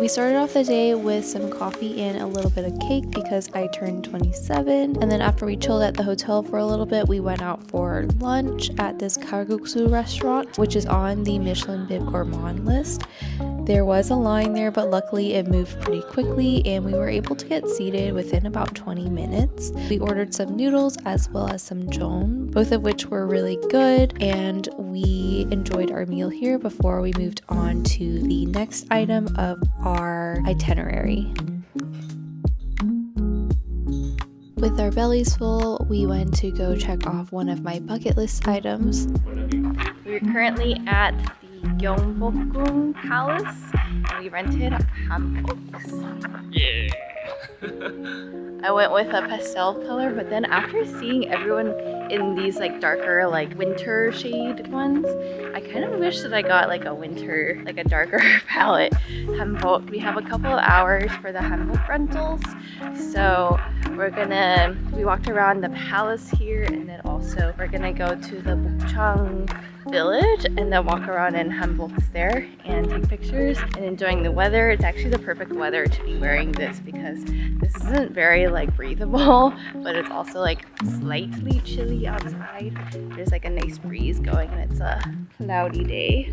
We started off the day with some coffee and a little bit of cake because I turned 27. And then after we chilled at the hotel for a little bit, we went out for lunch at this kalguksu restaurant, which is on the Michelin Bib Gourmand list. There was a line there, but luckily it moved pretty quickly and we were able to get seated within about 20 minutes. We ordered some noodles as well as some jeon, both of which were really good, and we enjoyed our meal here before we moved on to the next item of our itinerary. With our bellies full, we went to go check off one of my bucket list items. We're currently at the Gyeongbokgung Palace, and we rented hanboks. Yeah! I went with a pastel color, but then after seeing everyone in these like darker like winter shade ones, I kind of wish that I got like a winter, like a darker palette hanbok. We have a couple of hours for the hanbok rentals, so we walked around the palace here, and then also we're gonna go to the Bukchang village and then walk around in hanboks there and take pictures and enjoying the weather. It's actually the perfect weather to be wearing this because this isn't very like breathable, but it's also like slightly chilly outside. There's like a nice breeze going and it's a cloudy day.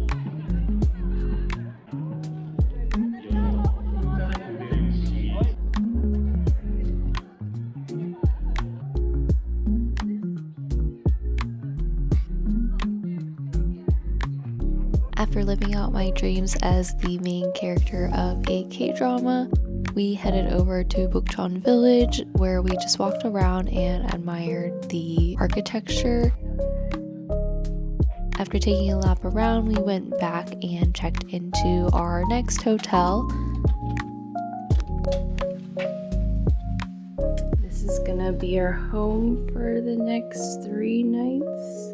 After living out my dreams as the main character of a K-drama, we headed over to Bukchon village where we just walked around and admired the architecture. After taking a lap around, we went back and checked into our next hotel. This is gonna be our home for the next 3 nights.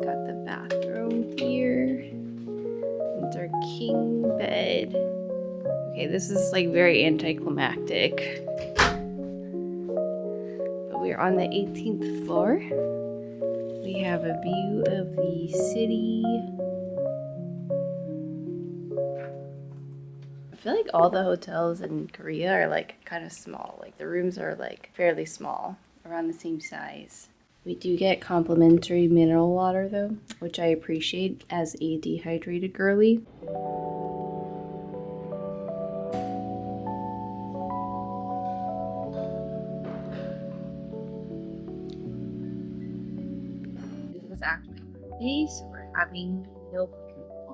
Got the bathroom here. It's our king bed. Okay, this is like very anticlimactic. But we're on the 18th floor. We have a view of the city. I feel like all the hotels in Korea are like kind of small. Like the rooms are like fairly small, around the same size. We do get complimentary mineral water though, which I appreciate as a dehydrated girly. This was actually birthday, so we're having milk,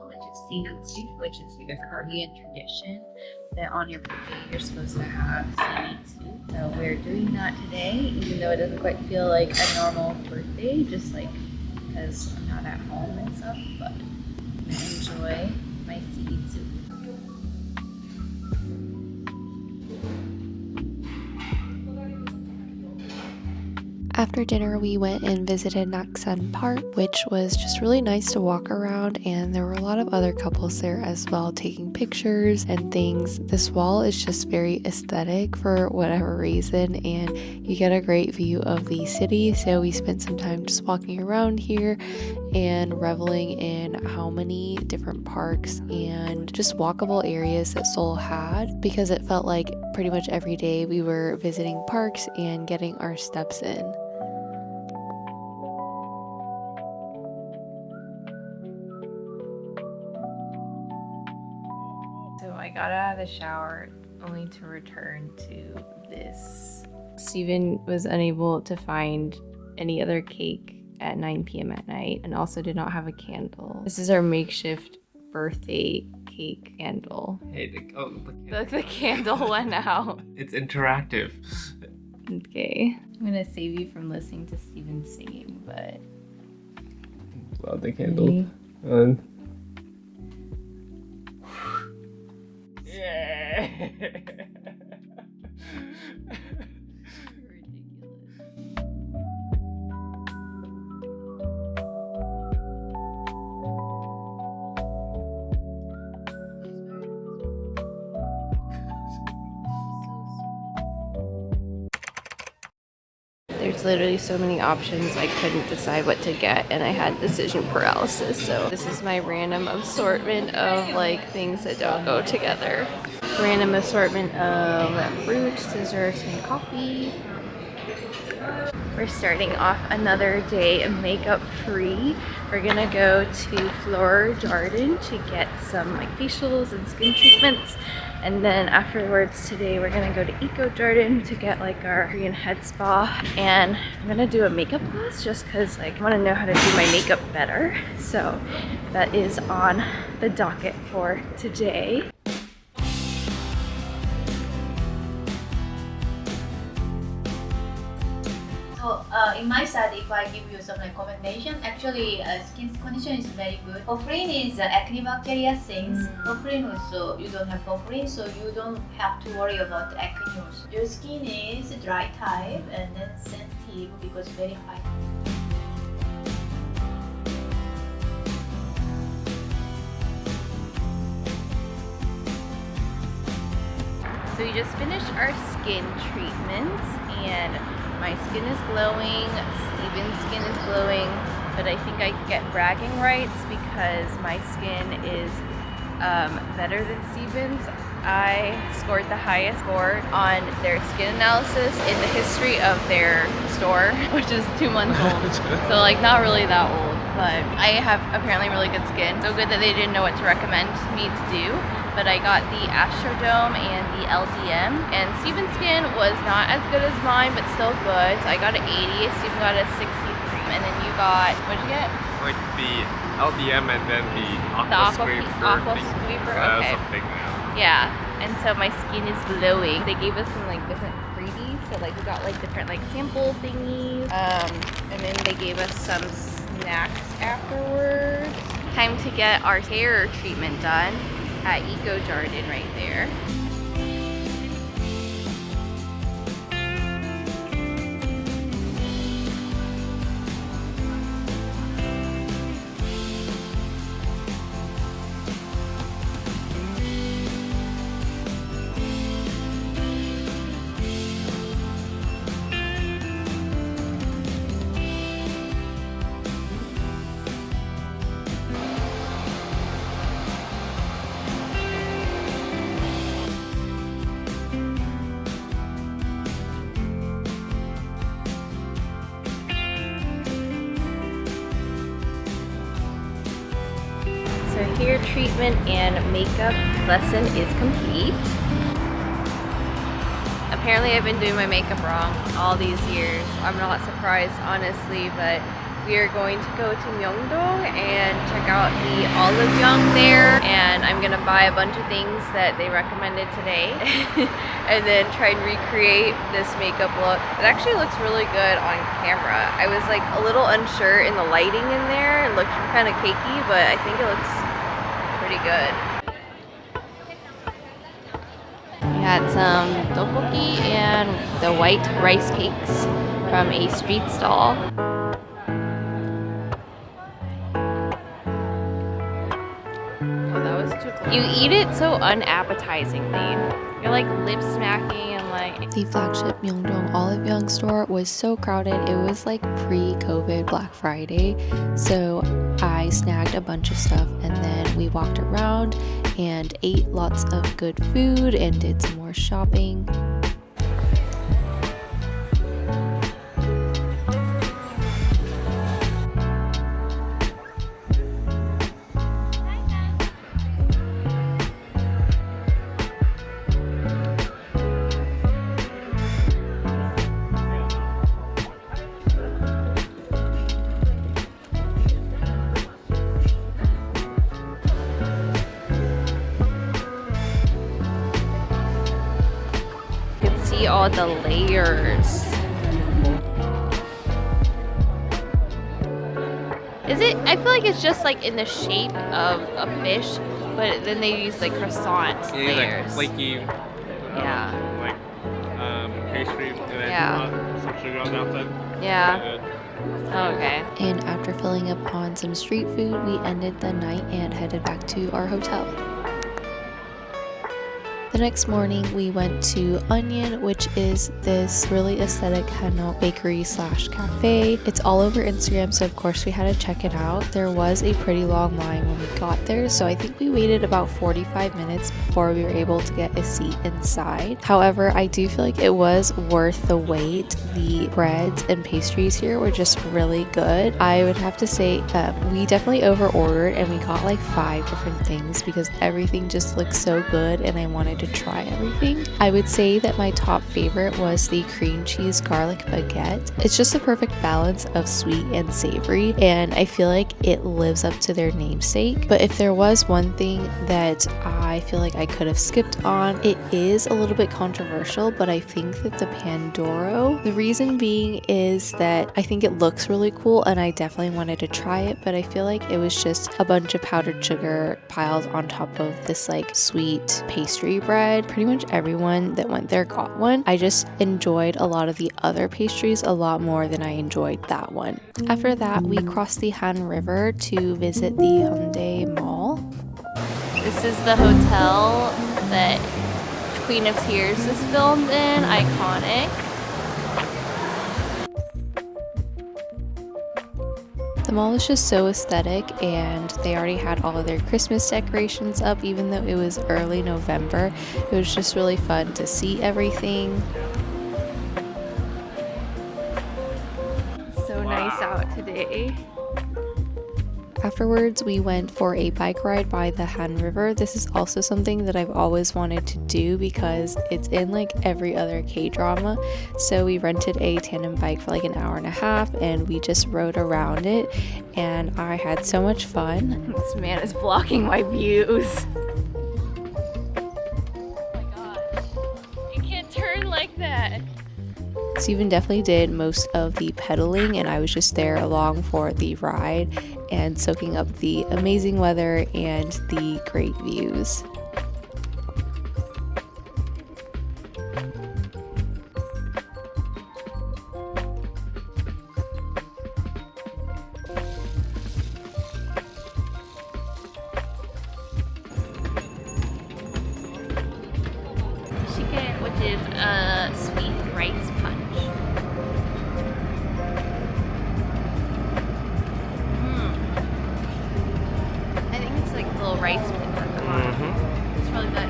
which is seaweed soup, which is like a Korean tradition that on your birthday you're supposed to have seaweed soup. So we're doing that today, even though it doesn't quite feel like a normal birthday, just like because I'm not at home and stuff, but I'm gonna enjoy my seaweed soup. After dinner, we went and visited Naksan Park, which was just really nice to walk around, and there were a lot of other couples there as well taking pictures and things. This wall is just very aesthetic for whatever reason, and you get a great view of the city, so we spent some time just walking around here and reveling in how many different parks and just walkable areas that Seoul had, because it felt like pretty much every day we were visiting parks and getting our steps in. So I got out of the shower only to return to this. Steven was unable to find any other cake at 9 p.m. at night and also did not have a candle. This is our makeshift birthday cake candle. Hey, The candle went out. It's interactive. Okay. I'm gonna save you from listening to Steven singing, but... Blow the candle. On. Yeah. There's literally so many options, I couldn't decide what to get, and I had decision paralysis. So this is my random assortment of like things that don't go together. random assortment of fruits, desserts, and coffee. We're starting off another day of makeup free. We're gonna go to Flora Garden to get some like facials and skin treatments. And then afterwards today we're gonna go to Eco Garden to get like our Korean head spa. And I'm gonna do a makeup class just cause like I wanna know how to do my makeup better. So that is on the docket for today. So in my side, if I give you some recommendation, actually skin condition is very good. Porphyrin is acne bacteria things. Porphyrin also, you don't have porphyrin, so you don't have to worry about acne also. Your skin is dry type and then sensitive because very high. So we just finished our skin treatments and my skin is glowing, Steven's skin is glowing, but I think I get bragging rights because my skin is better than Steven's. I scored the highest score on their skin analysis in the history of their store, which is 2 months old. So like not really that old, but I have apparently really good skin. So good that they didn't know what to recommend me to do. But I got the Astrodome and the LDM, and Steven's skin was not as good as mine, but still good. So I got an 80, Steven got a 63, and then you got, what'd you get? Like the LDM and then the aqua Squeeper, okay. Something. Yeah, and so my skin is glowing. They gave us some like different freebies, so like we got like different like sample thingies, and then they gave us some snacks afterwards. Time to get our hair treatment done at Eco Garden right there. So hair treatment and makeup lesson is complete. Apparently I've been doing my makeup wrong all these years. I'm not surprised honestly, but we are going to go to Myeongdong and check out the Olive Young there, and I'm gonna buy a bunch of things that they recommended today and then try and recreate this makeup look. It actually looks really good on camera. I was like a little unsure in the lighting in there. It looked kind of cakey, but I think it looks pretty good. We had some tteokbokki and the white rice cakes from a street stall. You eat it so unappetizingly. You're like lip smacking and like... The flagship Myeongdong Olive Young store was so crowded. It was like pre-COVID Black Friday. So I snagged a bunch of stuff and then we walked around and ate lots of good food and did some more shopping. All the layers. Is it? I feel like it's just like in the shape of a fish, but then they use like croissant layers. Like flaky, pastry, and then some sugar on the outside. Yeah. Okay. And after filling up on some street food, we ended the night and headed back to our hotel. The next morning we went to Onion, which is this really aesthetic Hanok bakery slash cafe. It's all over Instagram, so of course we had to check it out. There was a pretty long line when we got there, so I think we waited about 45 minutes before we were able to get a seat inside. However, I do feel like it was worth the wait. The breads and pastries here were just really good. I would have to say we definitely over ordered and we got like 5 different things because everything just looked so good and I wanted to try everything. I would say that my top favorite was the cream cheese garlic baguette. It's just a perfect balance of sweet and savory, and I feel like it lives up to their namesake. But if there was one thing that I feel like I could have skipped on, it is a little bit controversial, but I think that the Pandoro. The reason being is that I think it looks really cool and I definitely wanted to try it, but I feel like it was just a bunch of powdered sugar piled on top of this like sweet pastry bread. Pretty much everyone that went there got one. I just enjoyed a lot of the other pastries a lot more than I enjoyed that one. After that, we crossed the Han River to visit the Hyundai Mall. This is the hotel that Queen of Tears is filmed in, iconic. The mall was just so aesthetic, and they already had all of their Christmas decorations up even though it was early November. It was just really fun to see everything. So nice out today. Afterwards, we went for a bike ride by the Han River. This is also something that I've always wanted to do because it's in like every other K-drama. So we rented a tandem bike for like an hour and a half and we just rode around it and I had so much fun. This man is blocking my views. Oh my gosh. You can't turn like that. Steven definitely did most of the pedaling and I was just there along for the ride and soaking up the amazing weather and the great views. Chicken, which is a sweet rice punch. I think it's like little rice pits at the bottom. It's really good.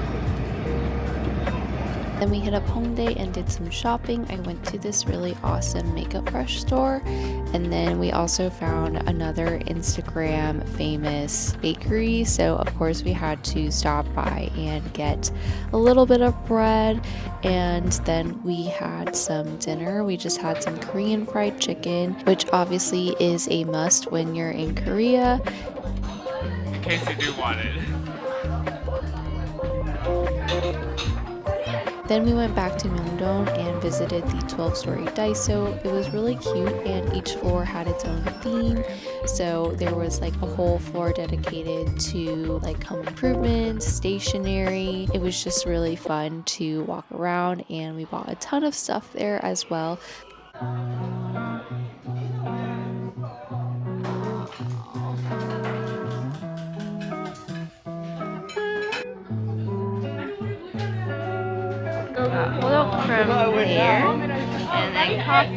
Then we hit up Hongdae and did some shopping. I went to this really awesome makeup brush store, and then we also found another Instagram famous bakery, so of course we had to stop by and get a little bit of bread, and then we had some dinner. We just had some Korean fried chicken, which obviously is a must when you're in Korea. In case you do want it. Then we went back to Myeongdong and visited the 12-story Daiso. It was really cute and each floor had its own theme. So there was like a whole floor dedicated to like home improvements, stationery. It was just really fun to walk around and we bought a ton of stuff there as well. Milk from there, and then coffee.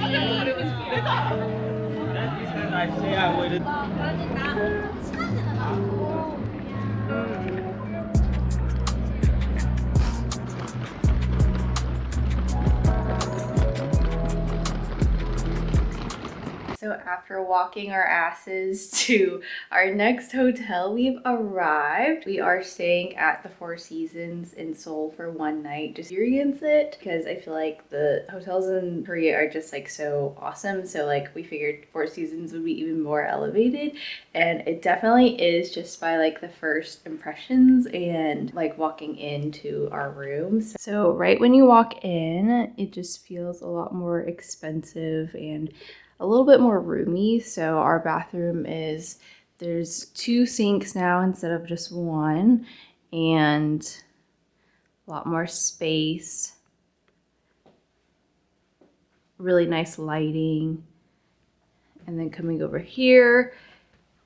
So after walking our asses to our next hotel, we've arrived. We are staying at the Four Seasons in Seoul for one night to experience it because I feel like the hotels in Korea are just like so awesome. So like we figured Four Seasons would be even more elevated, and it definitely is just by like the first impressions and like walking into our rooms. So right when you walk in, it just feels a lot more expensive and a little bit more roomy. So our bathroom is, there's 2 sinks now instead of just 1, and a lot more space, really nice lighting. And then coming over here,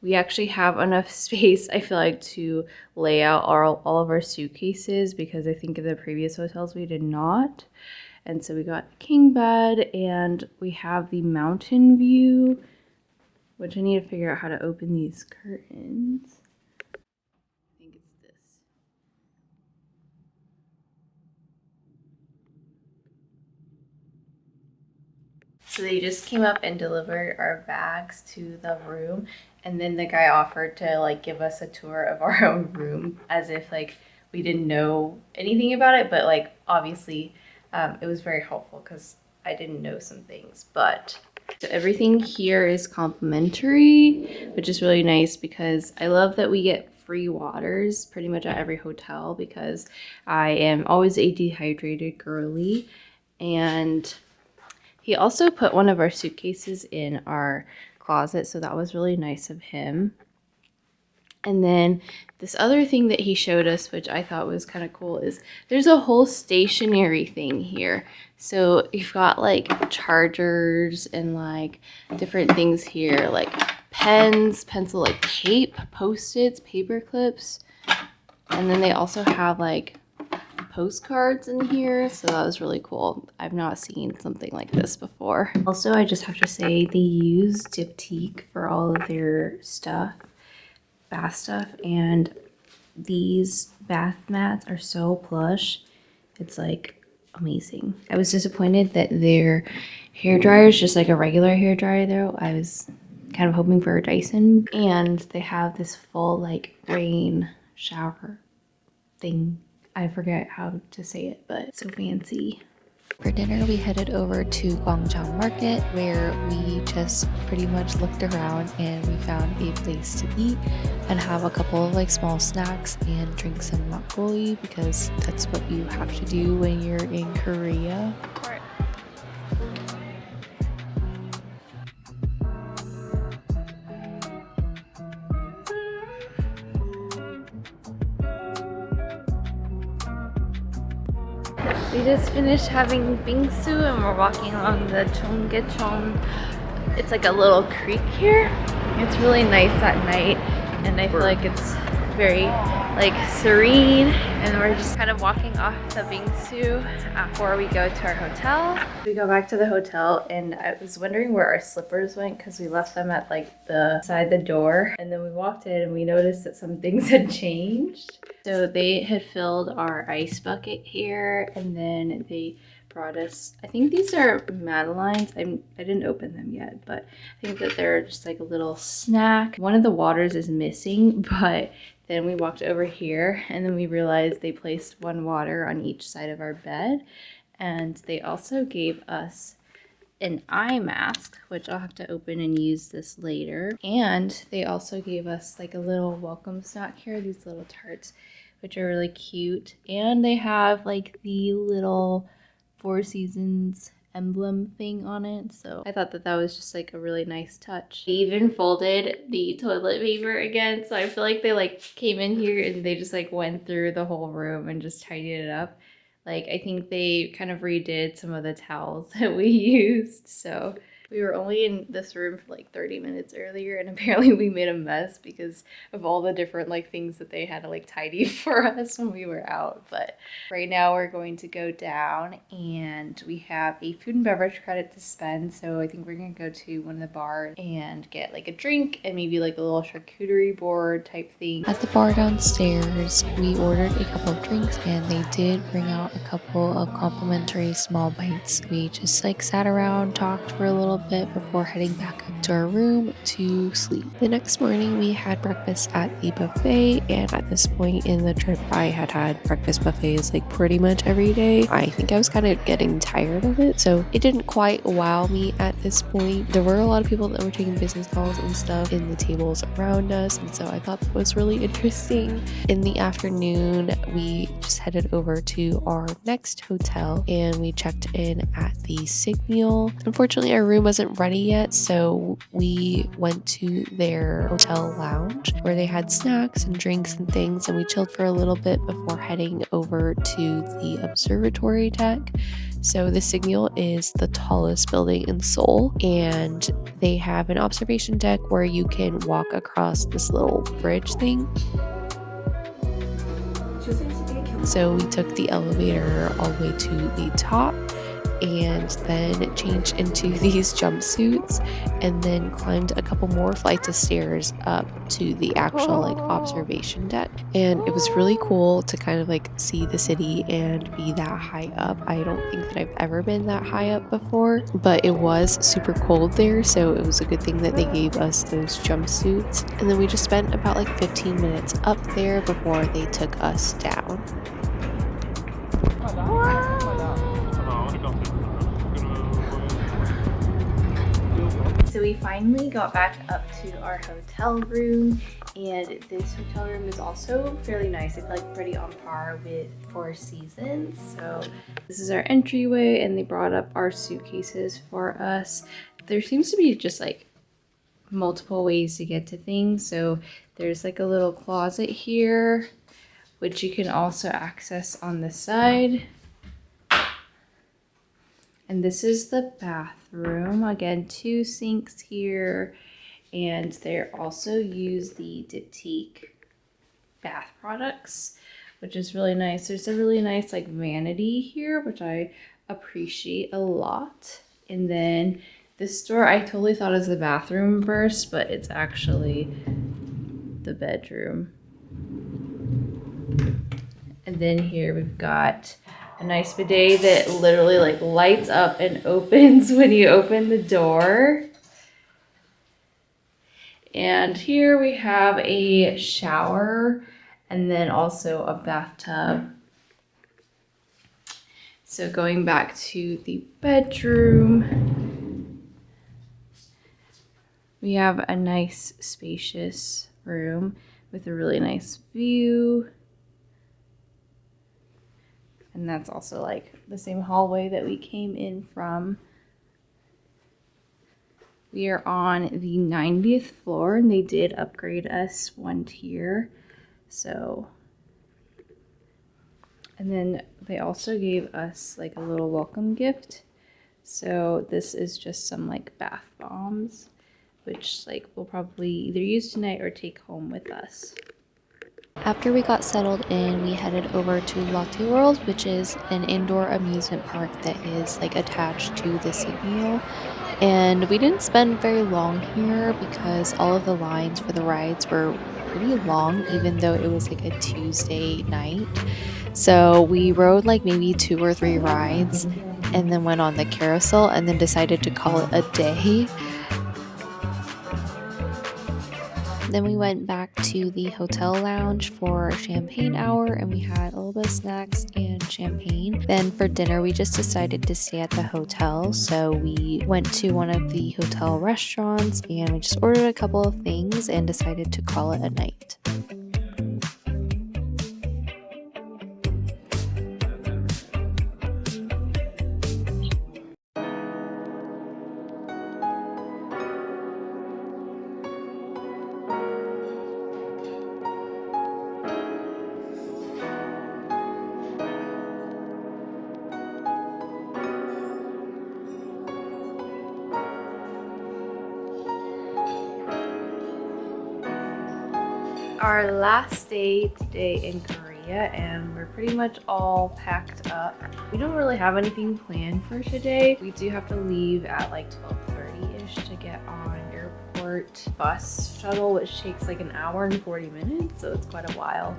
we actually have enough space, I feel like, to lay out all of our suitcases, because I think in the previous hotels we did not. And so we got a king bed, and we have the mountain view, which I need to figure out how to open these curtains. I think it's this. So they just came up and delivered our bags to the room, and then the guy offered to like give us a tour of our own room, as if like we didn't know anything about it, but like obviously it was very helpful because I didn't know some things. But so everything here is complimentary, which is really nice, because I love that we get free waters pretty much at every hotel, because I am always a dehydrated girly. And he also put one of our suitcases in our closet, so that was really nice of him. And then this other thing that he showed us, which I thought was kind of cool, is there's a whole stationery thing here. So you've got like chargers and like different things here, like pens, pencil, like tape, Post-its, paper clips. And then they also have like postcards in here, so that was really cool. I've not seen something like this before. Also, I just have to say they use Diptyque for all of their stuff, bath stuff, and these bath mats are so plush. It's like amazing. I was disappointed that their hair dryer is just like a regular hair dryer though. I was kind of hoping for a Dyson. And they have this full like rain shower thing. I forget how to say it, but it's so fancy. For dinner, we headed over to Gwangjang Market, where we just pretty much looked around and we found a place to eat and have a couple of like small snacks and drink some makgeolli, because that's what you have to do when you're in Korea. We just finished having bingsu and we're walking along the Cheonggyecheon. It's like a little creek here. It's really nice at night, and I feel like it's very like serene, and we're just kind of walking off the bingsu before we go to our hotel. We go back to the hotel, and I was wondering where our slippers went because we left them at like the side the door, and then we walked in and we noticed that some things had changed. So they had filled our ice bucket here, and then they brought us, I think these are Madeleines. I didn't open them yet, but I think that they're just like a little snack. One of the waters is missing, but then we walked over here and then we realized they placed one water on each side of our bed. And they also gave us an eye mask, which I'll have to open and use this later. And they also gave us like a little welcome snack here, these little tarts, which are really cute. And they have like the little Four Seasons emblem thing on it, so I thought that that was just like a really nice touch. They even folded the toilet paper again, so I feel like they like came in here and they just like went through the whole room and just tidied it up. Like I think they kind of redid some of the towels that we used. So we were only in this room for like 30 minutes earlier, and apparently we made a mess because of all the different like things that they had to like tidy for us when we were out. But right now we're going to go down, and we have a food and beverage credit to spend. So I think we're gonna go to one of the bars and get like a drink and maybe like a little charcuterie board type thing. At the bar downstairs, we ordered a couple of drinks, and they did bring out a couple of complimentary small bites. We just like sat around, talked for a little bit before heading back up to our room to sleep. The next morning we had breakfast at a buffet, and at this point in the trip I had breakfast buffets like pretty much every day. I think I was kind of getting tired of it, so it didn't quite wow me at this point. There were a lot of people that were taking business calls and stuff in the tables around us, and so I thought that was really interesting. In the afternoon we just headed over to our next hotel and we checked in at the Signal. Unfortunately our room wasn't ready yet, so we went to their hotel lounge where they had snacks and drinks and things, and we chilled for a little bit before heading over to the observatory deck So the Signal is the tallest building in Seoul, and they have an observation deck where you can walk across this little bridge thing. So we took the elevator all the way to the top and then changed into these jumpsuits and then climbed a couple more flights of stairs up to the actual like observation deck. And it was really cool to kind of like see the city and be that high up. I don't think that I've ever been that high up before, but it was super cold there, so it was a good thing that they gave us those jumpsuits. And then we just spent about like 15 minutes up there before they took us down. So we finally got back up to our hotel room, and this hotel room is also fairly nice. It's like pretty on par with Four Seasons. So this is our entryway, and they brought up our suitcases for us. There seems to be just like multiple ways to get to things. So there's like a little closet here, which you can also access on the side. And this is the bathroom. Again, 2 sinks here. And they also use the Diptyque bath products, which is really nice. There's a really nice like vanity here, which I appreciate a lot. And then this door, I totally thought it was the bathroom first, but it's actually the bedroom. And then here we've got a nice bidet that literally like lights up and opens when you open the door. And here we have a shower and then also a bathtub. So going back to the bedroom, we have a nice spacious room with a really nice view. And that's also like the same hallway that we came in from. We are on the 90th floor, and they did upgrade us 1 tier. So, and then they also gave us like a little welcome gift. So this is just some like bath bombs, which like we'll probably either use tonight or take home with us. After we got settled in, we headed over to Lotte World, which is an indoor amusement park that is like attached to the Signal. And we didn't spend very long here because all of the lines for the rides were pretty long, even though it was like a Tuesday night. So we rode like maybe 2 or 3 rides and then went on the carousel and then decided to call it a day. Then we went back to the hotel lounge for champagne hour, and we had a little bit of snacks and champagne. Then for dinner, we just decided to stay at the hotel. So we went to one of the hotel restaurants and we just ordered a couple of things and decided to call it a night. Our last day today in Korea, and we're pretty much all packed up. We don't really have anything planned for today. We do have to leave at like 12:30-ish to get on airport bus shuttle, which takes like an hour and 40 minutes, so it's quite a while.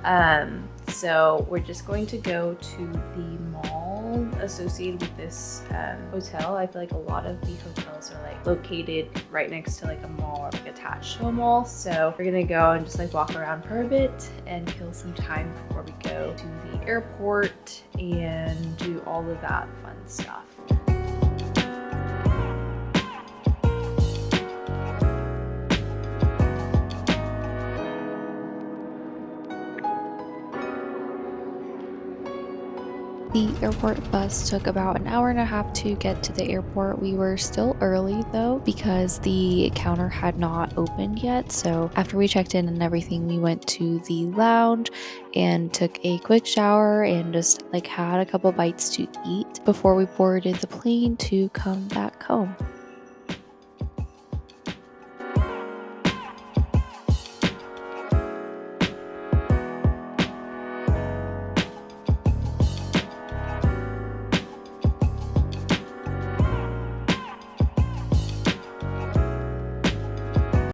So we're just going to go to the mall associated with this hotel. I feel like a lot of the hotels are like located right next to like a mall or like attached to a mall. So we're gonna go and just like walk around for a bit and kill some time before we go to the airport and do all of that fun stuff. The airport bus took about an hour and a half to get to the airport. We were still early though because the counter had not opened yet. So after we checked in and everything, we went to the lounge and took a quick shower and just like had a couple bites to eat before we boarded the plane to come back home.